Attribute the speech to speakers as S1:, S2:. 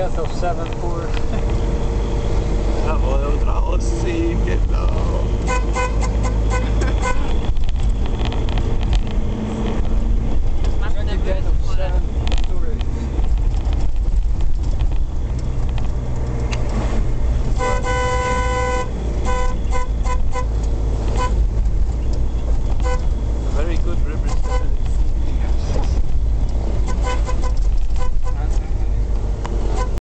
S1: death of 7-4.
S2: A otro lado sí, que no.